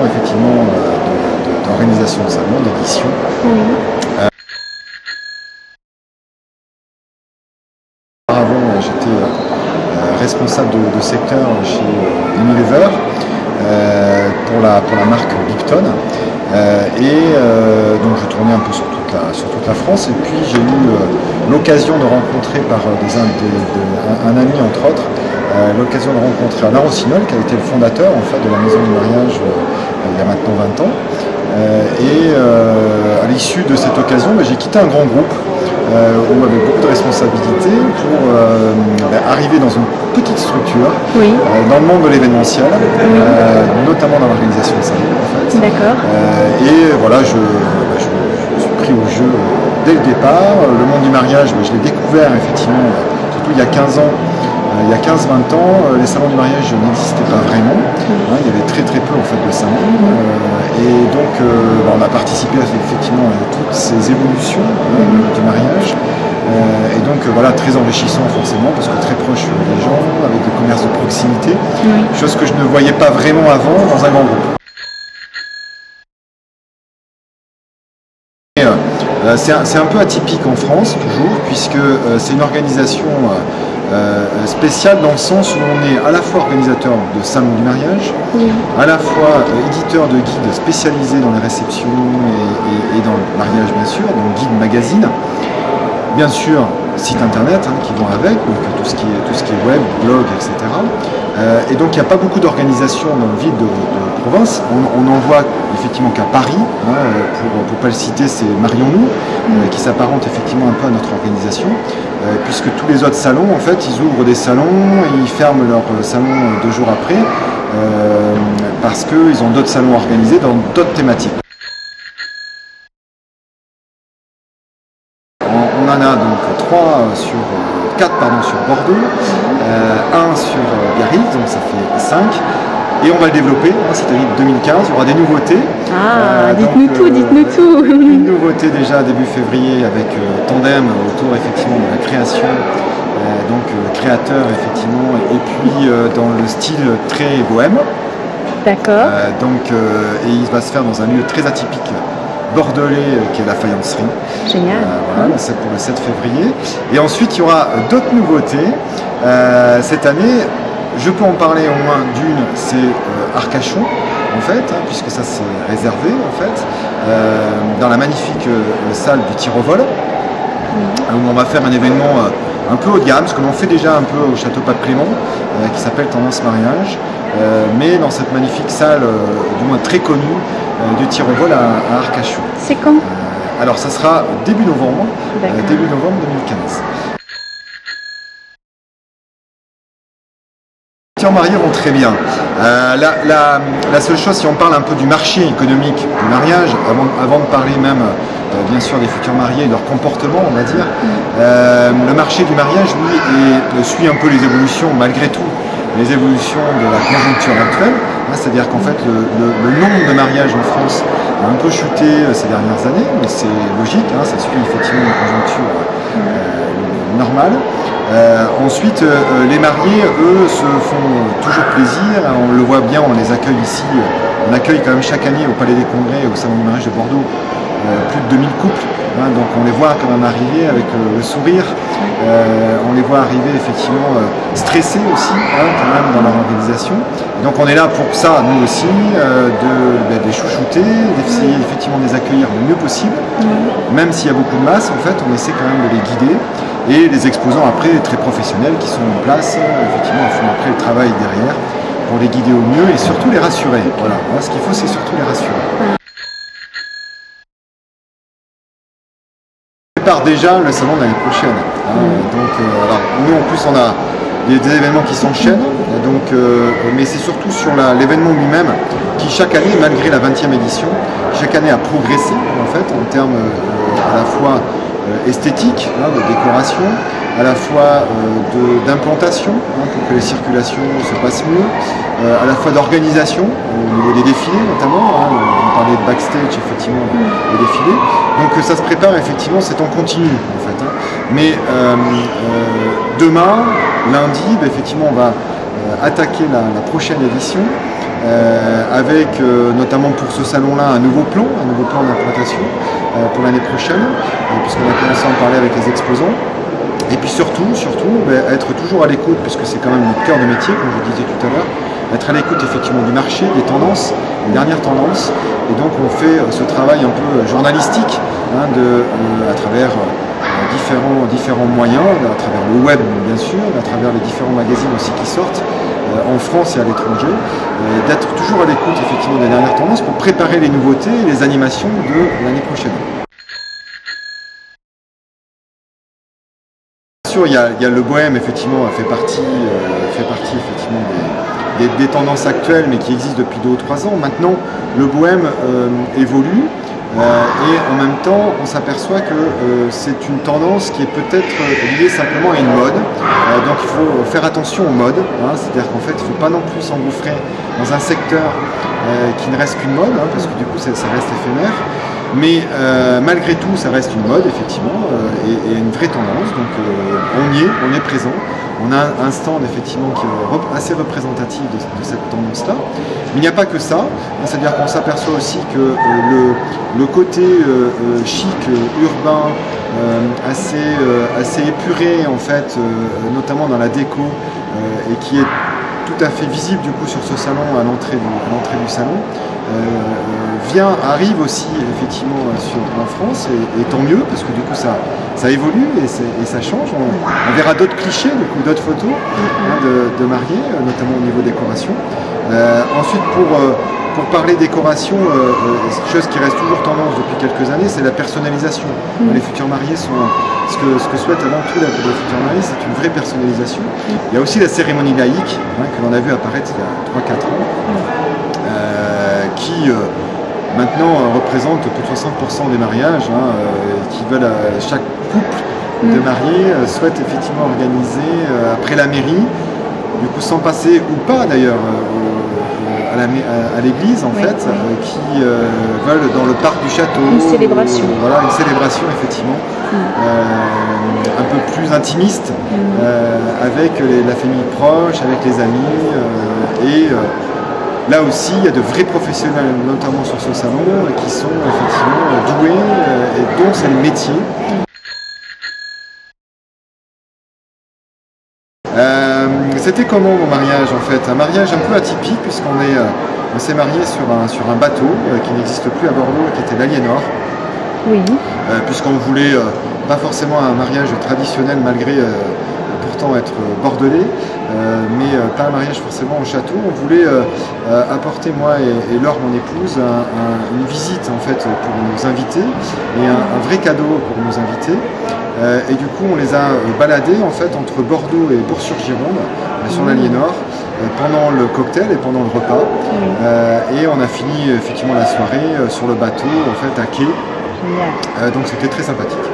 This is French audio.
effectivement d'organisation de salon, d'édition. Auparavant, j'étais responsable de secteur chez Unilever pour la marque Lipton. Donc je tournais un peu sur toute la France, et puis j'ai eu l'occasion de rencontrer par un ami entre autres, l'occasion de rencontrer Alain Rossignol, qui a été le fondateur en fait de la maison du mariage il y a maintenant 20 ans. À l'issue de cette occasion, j'ai quitté un grand groupe où j'avais beaucoup de responsabilités pour arriver dans une petite structure, dans le monde de l'événementiel, notamment dans l'organisation de salons en fait. D'accord. Voilà, je suis pris au jeu dès le départ. Le monde du mariage, je l'ai découvert effectivement, surtout il y a 15 ans. Il y a 15-20 ans, les salons du mariage n'existaient pas vraiment. Il y avait très peu en fait de salons. Et donc on a participé effectivement à toutes ces évolutions du mariage. Et donc voilà, très enrichissant forcément, parce que très proche des gens, avec des commerces de proximité, chose que je ne voyais pas vraiment avant dans un grand groupe. C'est un peu atypique en France toujours, puisque c'est une organisation spéciale dans le sens où on est à la fois organisateur de salons du mariage, à la fois éditeur de guides spécialisés dans les réceptions et dans le mariage bien sûr, donc guide magazine, bien sûr site internet qui vont avec, donc tout ce qui est web, blog, etc. Et donc il n'y a pas beaucoup d'organisations dans le vide de province. On n'en voit effectivement qu'à Paris, pour pas le citer, c'est Marions-nous, qui s'apparente effectivement un peu à notre organisation, puisque tous les autres salons, en fait, ils ouvrent des salons et ils ferment leurs salons 2 jours après, parce qu'ils ont d'autres salons organisés dans d'autres thématiques. On en a donc 4 sur Bordeaux, 1 sur Biarritz, donc ça fait 5. Et on va le développer, c'est-à-dire 2015, il y aura des nouveautés. Dites-nous tout. Une nouveauté déjà début février avec Tandem autour effectivement de la création, donc créateur effectivement, et puis dans le style très bohème. D'accord. Et il va se faire dans un lieu très atypique bordelais qui est la faïencerie. Génial. Voilà, c'est pour le 7 février. Et ensuite il y aura d'autres nouveautés cette année. Je peux en parler au moins d'une, c'est Arcachon en fait, puisque ça c'est réservé en fait, dans la magnifique salle du tir au vol, où on va faire un événement un peu haut de gamme, ce que l'on fait déjà un peu au château Pape Clément, qui s'appelle Tendance Mariage, mais dans cette magnifique salle, du moins très connue, du tir au vol à Arcachon. C'est quand? Alors ça sera début novembre 2015. Les futurs mariés vont très bien. La seule chose, si on parle un peu du marché économique du mariage, avant de parler même bien sûr des futurs mariés et de leur comportement, on va dire, le marché du mariage, lui, suit un peu les évolutions, malgré tout, les évolutions de la conjoncture actuelle. C'est-à-dire qu'en fait, le nombre de mariages en France a un peu chuté ces dernières années, mais c'est logique, ça suit effectivement une conjoncture normale. Ensuite, les mariés, eux, se font toujours plaisir. On le voit bien, on les accueille ici. On accueille quand même chaque année au Palais des Congrès, au Salon du mariage de Bordeaux, plus de 2000 couples. Donc on les voit quand même arriver avec le sourire. On les voit arriver effectivement stressés aussi, quand même dans leur organisation. Donc on est là pour ça, nous aussi, de les chouchouter, d'essayer effectivement de les accueillir le mieux possible. Même s'il y a beaucoup de masse, en fait, on essaie quand même de les guider. Et les exposants après, très professionnels qui sont en place, effectivement, font après le travail derrière pour les guider au mieux et surtout les rassurer. Voilà, ce qu'il faut, c'est surtout les rassurer. On prépare déjà le salon de l'année prochaine. Alors, nous en plus, on a des événements qui s'enchaînent, mais c'est surtout sur l'événement lui-même qui chaque année, malgré la 20e édition, chaque année a progressé en fait en termes à la fois esthétique, de décoration, à la fois d'implantation, pour que les circulations se passent mieux, à la fois d'organisation, au niveau des défilés notamment, on parlait de backstage, effectivement, des défilés. Donc ça se prépare effectivement, c'est en continu en fait. Mais demain, lundi, effectivement, on va attaquer la prochaine édition avec notamment pour ce salon-là un nouveau plan d'implantation pour l'année prochaine, puisqu'on a commencé à en parler avec les exposants. Et puis surtout, être toujours à l'écoute, puisque c'est quand même notre cœur de métier, comme je le disais tout à l'heure, être à l'écoute effectivement du marché, des tendances, des dernières tendances. Et donc on fait ce travail un peu journalistique à travers différents moyens, à travers le web bien sûr, à travers les différents magazines aussi qui sortent en France et à l'étranger, d'être toujours à l'écoute effectivement des dernières tendances pour préparer les nouveautés et les animations de l'année prochaine. Il y a le bohème, effectivement, fait partie effectivement des tendances actuelles, mais qui existent depuis 2 ou 3 ans. Maintenant, le bohème évolue et en même temps, on s'aperçoit que c'est une tendance qui est peut-être liée simplement à une mode. Donc il faut faire attention aux modes, c'est-à-dire qu'en fait, il ne faut pas non plus s'engouffrer dans un secteur qui ne reste qu'une mode, parce que du coup, ça reste éphémère. Mais malgré tout, ça reste une mode, effectivement, et une vraie tendance. Donc on est présent. On a un stand, effectivement, qui est assez représentatif de cette tendance-là. Mais il n'y a pas que ça. C'est-à-dire qu'on s'aperçoit aussi que le côté chic, urbain, assez épuré, en fait, notamment dans la déco, et qui est tout à fait visible du coup sur ce salon à l'entrée du salon, arrive aussi effectivement en France et tant mieux parce que du coup ça évolue et ça change. On verra d'autres clichés, d'autres photos de mariés, notamment au niveau décoration. Ensuite pour parler décoration, chose qui reste toujours tendance depuis quelques années, c'est la personnalisation. Les futurs mariés sont ce que souhaitent avant tout les futurs mariés, c'est une vraie personnalisation. Il y a aussi la cérémonie laïque que l'on a vu apparaître il y a 3-4 ans, qui maintenant représente plus de 60% des mariages, qui veulent chaque couple de mariés souhaite effectivement organiser après la mairie, du coup sans passer ou pas d'ailleurs à l'église en fait, qui veulent dans le parc du château. Une célébration. Voilà, une célébration effectivement, un peu plus intimiste, avec la famille proche, avec les amis, là aussi, il y a de vrais professionnels, notamment sur ce salon, qui sont effectivement doués et dont c'est le métier. C'était comment mon mariage en fait? Un mariage un peu atypique puisqu'on s'est marié sur un bateau qui n'existe plus à Bordeaux, qui était l'Aliénor. Oui. Puisqu'on voulait pas forcément un mariage traditionnel malgré pourtant être bordelais, mais pas un mariage forcément au château. On voulait apporter, moi et Laure, mon épouse, une visite en fait pour nos invités et un vrai cadeau pour nos invités. Et du coup, on les a baladés en fait entre Bordeaux et Bourg-sur-Gironde sur l'Aliénor pendant le cocktail et pendant le repas. Et on a fini effectivement la soirée sur le bateau en fait à quai. Donc c'était très sympathique.